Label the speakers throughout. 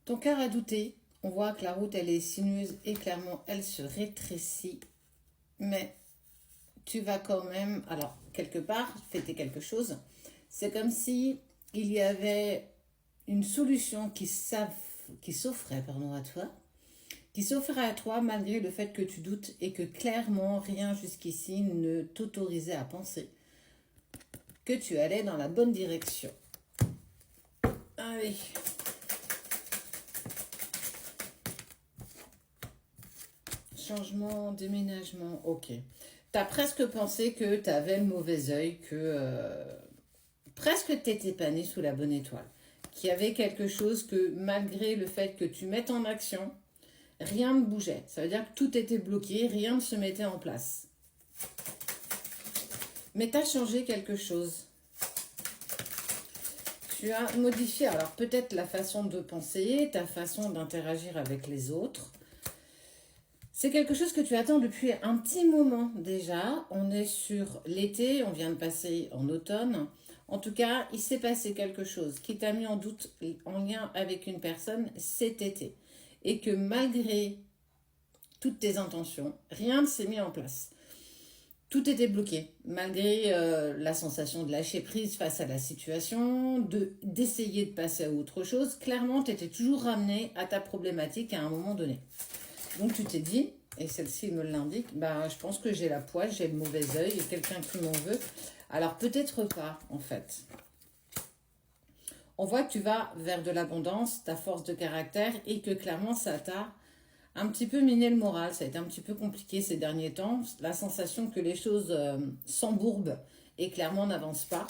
Speaker 1: Ton cœur a douté. On voit que la route, elle est sinueuse et clairement, elle se rétrécit. Mais tu vas quand même, alors, quelque part, fêter quelque chose. C'est comme si il y avait une solution qui s'offrait, pardon, à toi, qui s'offrait à toi malgré le fait que tu doutes et que clairement rien jusqu'ici ne t'autorisait à penser que tu allais dans la bonne direction. Allez. Changement, déménagement, ok. T'as presque pensé que t'avais le mauvais œil, que presque t'étais pas né sous la bonne étoile. Qu'il y avait quelque chose que malgré le fait que tu mettes en action, rien ne bougeait. Ça veut dire que tout était bloqué, rien ne se mettait en place. Mais t'as changé quelque chose. Tu as modifié, alors peut-être la façon de penser, ta façon d'interagir avec les autres. C'est quelque chose que tu attends depuis un petit moment déjà. On est sur l'été, on vient de passer en automne. En tout cas, il s'est passé quelque chose qui t'a mis en doute en lien avec une personne cet été. Et que malgré toutes tes intentions, rien ne s'est mis en place. Tout était bloqué, malgré la sensation de lâcher prise face à la situation, d'essayer de passer à autre chose. Clairement, tu étais toujours ramené à ta problématique à un moment donné. Donc tu t'es dit, et celle-ci me l'indique, bah, je pense que j'ai la poisse, j'ai le mauvais œil, il y a quelqu'un qui m'en veut. Alors peut-être pas, en fait. On voit que tu vas vers de l'abondance, ta force de caractère, et que clairement ça t'a un petit peu miné le moral. Ça a été un petit peu compliqué ces derniers temps. La sensation que les choses s'embourbent et clairement n'avancent pas.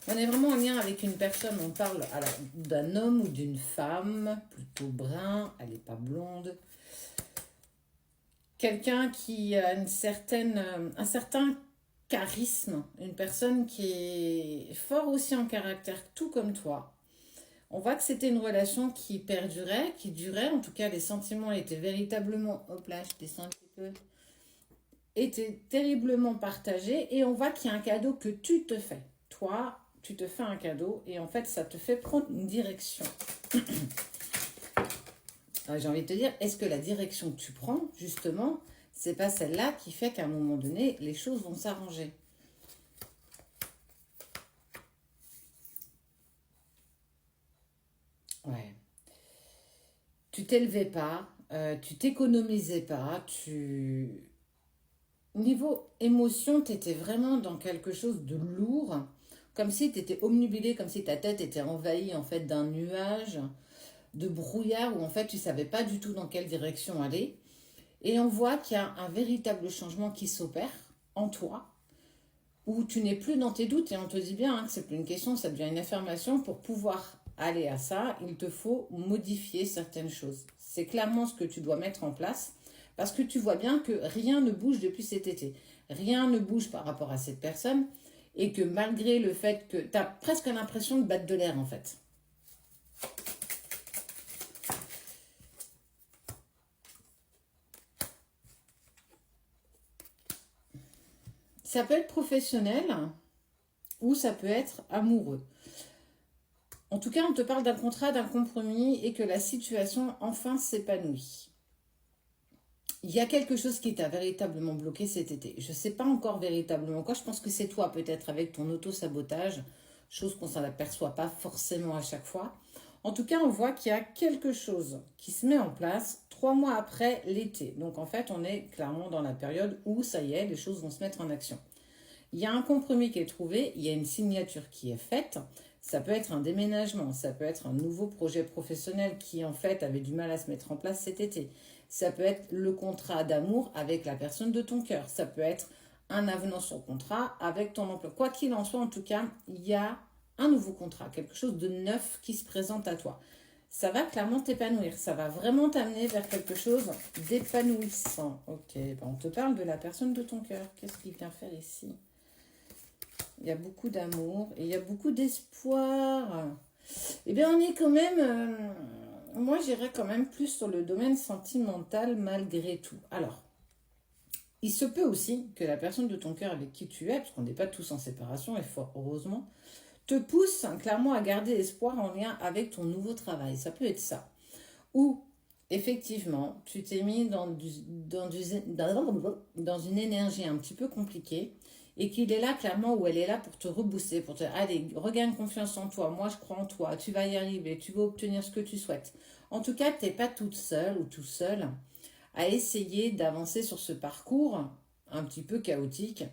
Speaker 1: On est vraiment en lien avec une personne, on parle alors d'un homme ou d'une femme, plutôt brun, elle n'est pas blonde. Quelqu'un qui a un certain charisme, une personne qui est fort aussi en caractère, tout comme toi. On voit que c'était une relation qui perdurait, qui durait. En tout cas, les sentiments étaient véritablement, hop là, je descends un petit peu, étaient terriblement partagés. Et on voit qu'il y a un cadeau que tu te fais. Toi, tu te fais un cadeau et en fait, ça te fait prendre une direction. J'ai envie de te dire, est-ce que la direction que tu prends, justement, c'est pas celle-là qui fait qu'à un moment donné, les choses vont s'arranger? Ouais. Tu t'élevais pas, tu t'économisais pas, Niveau émotion, tu étais vraiment dans quelque chose de lourd, comme si tu étais omnubilé, comme si ta tête était envahie en fait d'un nuage de brouillard où en fait tu savais pas du tout dans quelle direction aller. Et on voit qu'il y a un véritable changement qui s'opère en toi, où tu n'es plus dans tes doutes et on te dit bien que c'est plus une question, ça devient une affirmation. Pour pouvoir aller à ça, il te faut modifier certaines choses. C'est clairement ce que tu dois mettre en place parce que tu vois bien que rien ne bouge depuis cet été. Rien ne bouge par rapport à cette personne et que malgré le fait que tu as presque l'impression de battre de l'air en fait. Ça peut être professionnel ou ça peut être amoureux. En tout cas, on te parle d'un contrat, d'un compromis et que la situation enfin s'épanouit. Il y a quelque chose qui t'a véritablement bloqué cet été. Je ne sais pas encore véritablement quoi. Je pense que c'est toi peut-être avec ton auto-sabotage, chose qu'on ne s'en aperçoit pas forcément à chaque fois. En tout cas, on voit qu'il y a quelque chose qui se met en place 3 mois après l'été. Donc en fait, on est clairement dans la période où ça y est, les choses vont se mettre en action. Il y a un compromis qui est trouvé, il y a une signature qui est faite. Ça peut être un déménagement, ça peut être un nouveau projet professionnel qui en fait avait du mal à se mettre en place cet été. Ça peut être le contrat d'amour avec la personne de ton cœur. Ça peut être un avenant sur contrat avec ton emploi. Quoi qu'il en soit, en tout cas, il y a un nouveau contrat, quelque chose de neuf qui se présente à toi. Ça va clairement t'épanouir, ça va vraiment t'amener vers quelque chose d'épanouissant. Ok, on te parle de la personne de ton cœur. Qu'est-ce qu'il vient faire ici? Il y a beaucoup d'amour et il y a beaucoup d'espoir. Eh bien, on est quand même... moi, j'irais quand même plus sur le domaine sentimental malgré tout. Alors, il se peut aussi que la personne de ton cœur avec qui tu es, parce qu'on n'est pas tous en séparation, et fort heureusement, te pousse clairement à garder espoir en lien avec ton nouveau travail. Ça peut être ça. Ou, effectivement, tu t'es mis dans une énergie un petit peu compliquée et qu'il est là clairement ou elle est là pour te rebooster, pour te dire, allez, regagne confiance en toi, moi je crois en toi, tu vas y arriver, tu vas obtenir ce que tu souhaites. En tout cas, tu n'es pas toute seule ou tout seul à essayer d'avancer sur ce parcours un petit peu chaotique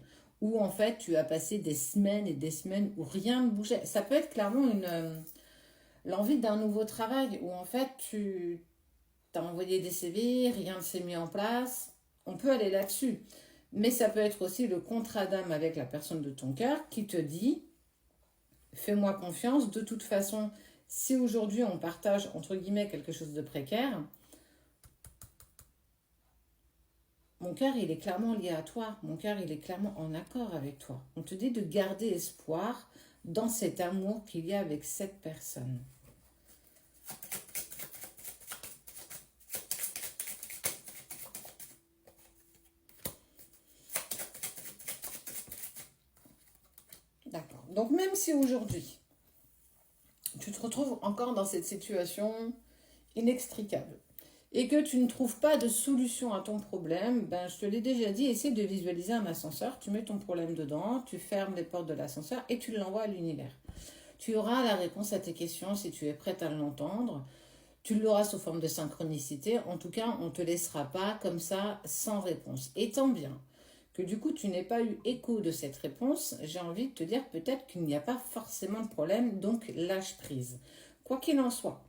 Speaker 1: où en fait tu as passé des semaines et des semaines où rien ne bougeait. Ça peut être clairement l'envie d'un nouveau travail où en fait tu as envoyé des CV, rien ne s'est mis en place. On peut aller là-dessus. Mais ça peut être aussi le contrat d'âme avec la personne de ton cœur qui te dit fais-moi confiance, de toute façon, si aujourd'hui on partage entre guillemets quelque chose de précaire, mon cœur, il est clairement lié à toi. Mon cœur, il est clairement en accord avec toi. On te dit de garder espoir dans cet amour qu'il y a avec cette personne. D'accord. Donc même si aujourd'hui, tu te retrouves encore dans cette situation inextricable, et que tu ne trouves pas de solution à ton problème, ben, je te l'ai déjà dit, essaie de visualiser un ascenseur, tu mets ton problème dedans, tu fermes les portes de l'ascenseur et tu l'envoies à l'univers. Tu auras la réponse à tes questions si tu es prête à l'entendre. Tu l'auras sous forme de synchronicité. En tout cas, on ne te laissera pas comme ça sans réponse. Étant bien que du coup, tu n'aies pas eu écho de cette réponse, j'ai envie de te dire peut-être qu'il n'y a pas forcément de problème, donc lâche prise. Quoi qu'il en soit,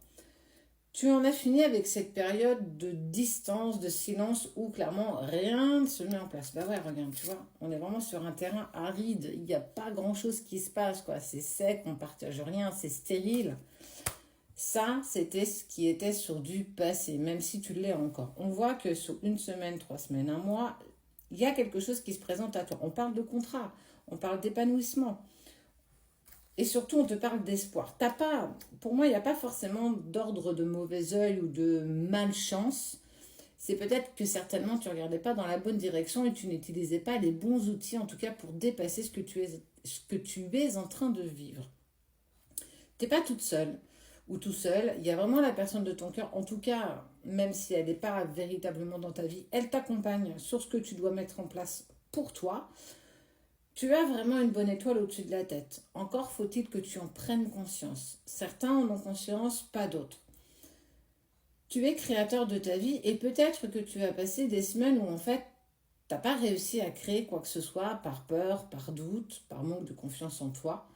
Speaker 1: tu en as fini avec cette période de distance, de silence où clairement rien ne se met en place. Bah ouais, regarde, tu vois, on est vraiment sur un terrain aride. Il n'y a pas grand-chose qui se passe, quoi. C'est sec, on ne partage rien, c'est stérile. Ça, c'était ce qui était sur du passé, même si tu l'es encore. On voit que sur une semaine, 3 semaines, un mois, il y a quelque chose qui se présente à toi. On parle de contrat, on parle d'épanouissement. Et surtout, on te parle d'espoir. T'as pas, pour moi, il n'y a pas forcément d'ordre de mauvais œil ou de malchance. C'est peut-être que certainement tu ne regardais pas dans la bonne direction et tu n'utilisais pas les bons outils, en tout cas pour dépasser ce que tu es en train de vivre. Tu n'es pas toute seule ou tout seul. Il y a vraiment la personne de ton cœur, en tout cas, même si elle n'est pas véritablement dans ta vie, elle t'accompagne sur ce que tu dois mettre en place pour toi. Tu as vraiment une bonne étoile au-dessus de la tête. Encore faut-il que tu en prennes conscience. Certains en ont conscience, pas d'autres. Tu es créateur de ta vie et peut-être que tu as passé des semaines où en fait, tu n'as pas réussi à créer quoi que ce soit par peur, par doute, par manque de confiance en toi.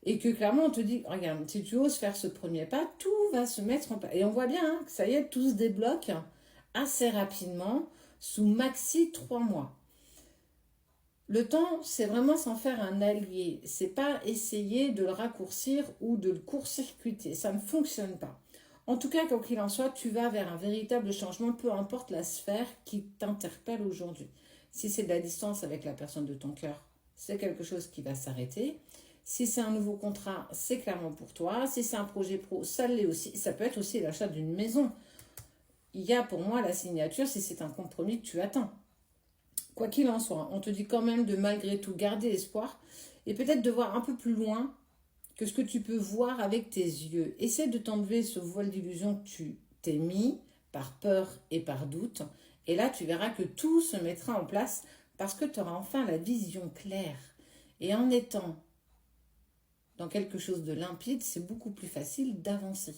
Speaker 1: Et que clairement, on te dit, regarde, si tu oses faire ce premier pas, tout va se mettre en place. Et on voit bien que ça y est, tout se débloque assez rapidement, sous maxi 3 mois. Le temps, c'est vraiment s'en faire un allié. C'est pas essayer de le raccourcir ou de le court-circuiter. Ça ne fonctionne pas. En tout cas, quoi qu'il en soit, tu vas vers un véritable changement, peu importe la sphère qui t'interpelle aujourd'hui. Si c'est de la distance avec la personne de ton cœur, c'est quelque chose qui va s'arrêter. Si c'est un nouveau contrat, c'est clairement pour toi. Si c'est un projet pro, ça l'est aussi. Ça peut être aussi l'achat d'une maison. Il y a pour moi la signature si c'est un compromis que tu atteins. Quoi qu'il en soit, on te dit quand même de malgré tout garder espoir et peut-être de voir un peu plus loin que ce que tu peux voir avec tes yeux. Essaie de t'enlever ce voile d'illusion que tu t'es mis par peur et par doute. Et là, tu verras que tout se mettra en place parce que tu auras enfin la vision claire. Et en étant dans quelque chose de limpide, c'est beaucoup plus facile d'avancer.